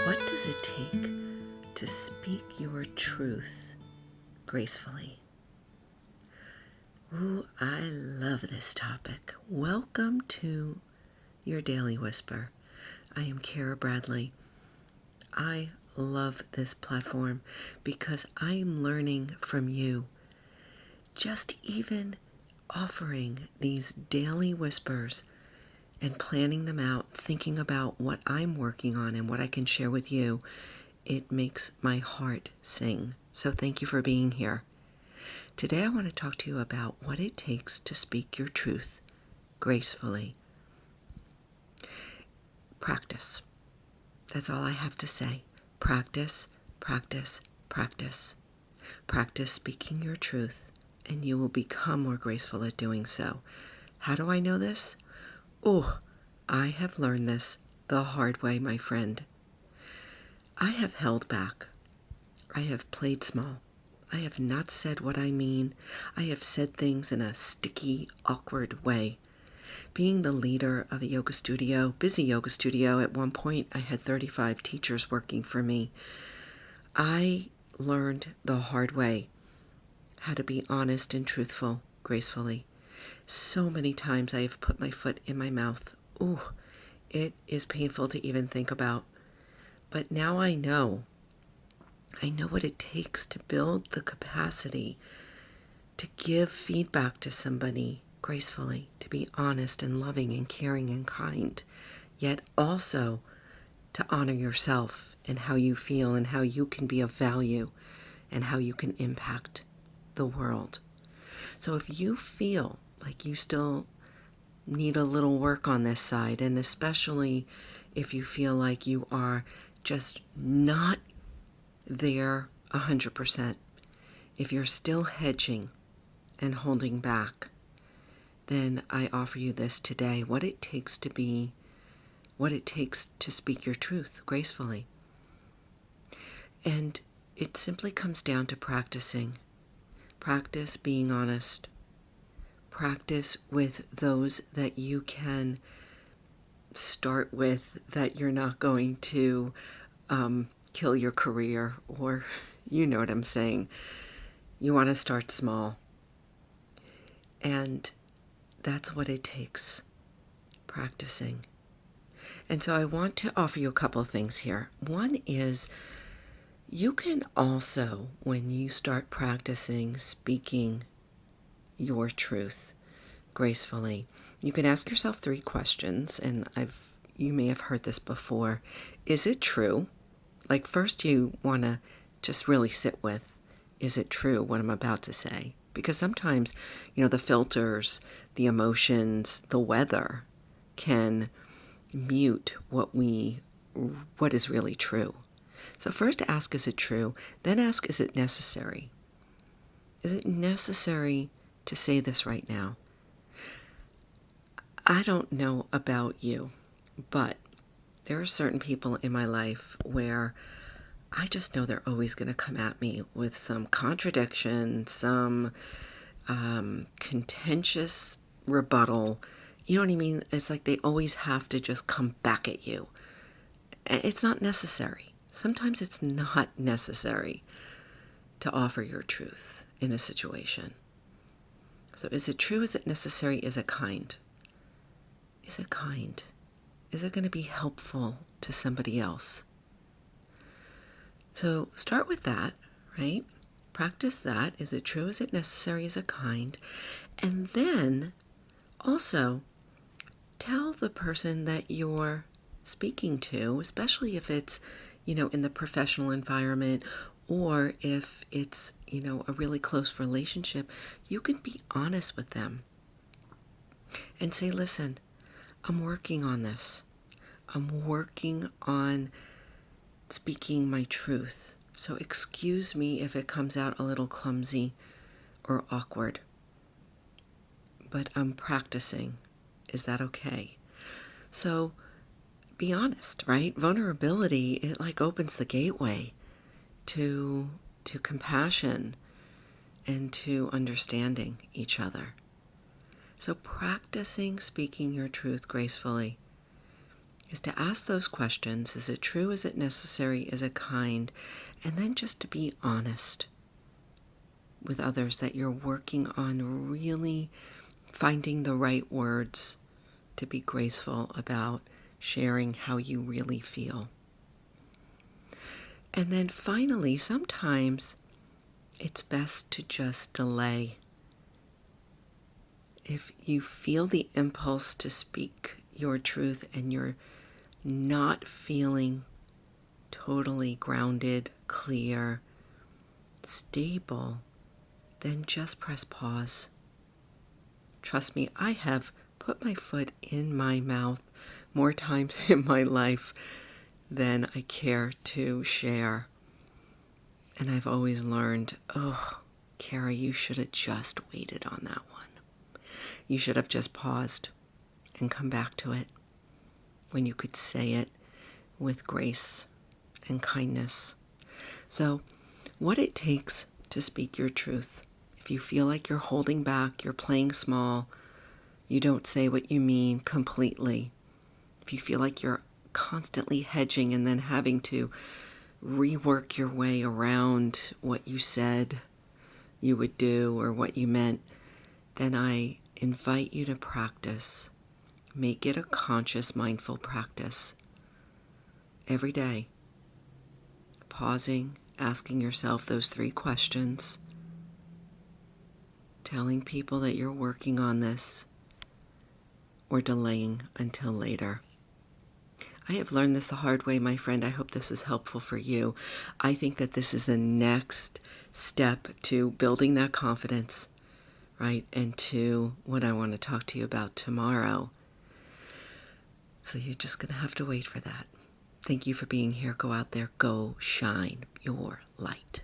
What does it take to speak your truth gracefully? Ooh, I love this topic. Welcome to your Daily Whisper. I am Kara Bradley. I love this platform because I am learning from you. Just even offering these daily whispers and planning them out, thinking about what I'm working on and what I can share with you, it makes my heart sing. So thank you for being here. Today I want to talk to you about what it takes to speak your truth gracefully. Practice. That's all I have to say. Practice, practice, practice. Practice speaking your truth, and you will become more graceful at doing so. How do I know this? Oh, I have learned this the hard way, my friend. I have held back. I have played small. I have not said what I mean. I have said things in a sticky, awkward way. Being the leader of a yoga studio, busy yoga studio, at one point I had 35 teachers working for me. I learned the hard way how to be honest and truthful gracefully. So many times I have put my foot in my mouth. Ooh, it is painful to even think about. But now I know what it takes to build the capacity to give feedback to somebody gracefully, to be honest and loving and caring and kind, yet also to honor yourself and how you feel and how you can be of value and how you can impact the world. So if you feel like you still need a little work on this side, and especially if you feel like you are just not there 100%, if you're still hedging and holding back, then I offer you this today, what it takes to speak your truth gracefully. And it simply comes down to practicing. Practice being honest. Practice with those that you can start with, that you're not going to kill your career, or you know what I'm saying. You want to start small. And that's what it takes, practicing. And so I want to offer you a couple of things here. One is, you can also, when you start practicing speaking your truth gracefully, you can ask yourself 3 questions, and you may have heard this before. Is it true? Like, first you want to just really sit with, is it true what I'm about to say? Because sometimes, the filters, the emotions, the weather can mute what is really true. So first ask, is it true? Then ask, is it necessary? Is it necessary to say this right now? I don't know about you, but there are certain people in my life where I just know they're always going to come at me with some contradiction, some contentious rebuttal. You know what I mean? It's like they always have to just come back at you. It's not necessary. Sometimes it's not necessary to offer your truth in a situation. So is it true? Is it necessary? Is it kind? Is it kind? Is it going to be helpful to somebody else? So start with that, right? Practice that. Is it true? Is it necessary? Is it kind? And then also tell the person that you're speaking to, especially if it's, in the professional environment, or if it's, a really close relationship, you can be honest with them and say, listen, I'm working on this. I'm working on speaking my truth. So excuse me if it comes out a little clumsy or awkward, but I'm practicing. Is that okay? So be honest, right? Vulnerability, it like opens the gateway to compassion and to understanding each other. So practicing speaking your truth gracefully is to ask those questions. Is it true? Is it necessary? Is it kind? And then just to be honest with others that you're working on really finding the right words to be graceful about sharing how you really feel. And then finally, sometimes it's best to just delay. If you feel the impulse to speak your truth and you're not feeling totally grounded, clear, stable, then just press pause. Trust me, I have put my foot in my mouth more times in my life than I care to share. And I've always learned, oh, Carrie, you should have just waited on that one. You should have just paused and come back to it when you could say it with grace and kindness. So, what it takes to speak your truth. If you feel like you're holding back, you're playing small, you don't say what you mean completely. If you feel like you're constantly hedging and then having to rework your way around what you said you would do or what you meant, then I invite you to practice. Make it a conscious, mindful practice. Every day, pausing, asking yourself those 3 questions, telling people that you're working on this, or delaying until later. I have learned this the hard way, my friend. I hope this is helpful for you. I think that this is the next step to building that confidence, right? And to what I want to talk to you about tomorrow. So you're just going to have to wait for that. Thank you for being here. Go out there. Go shine your light.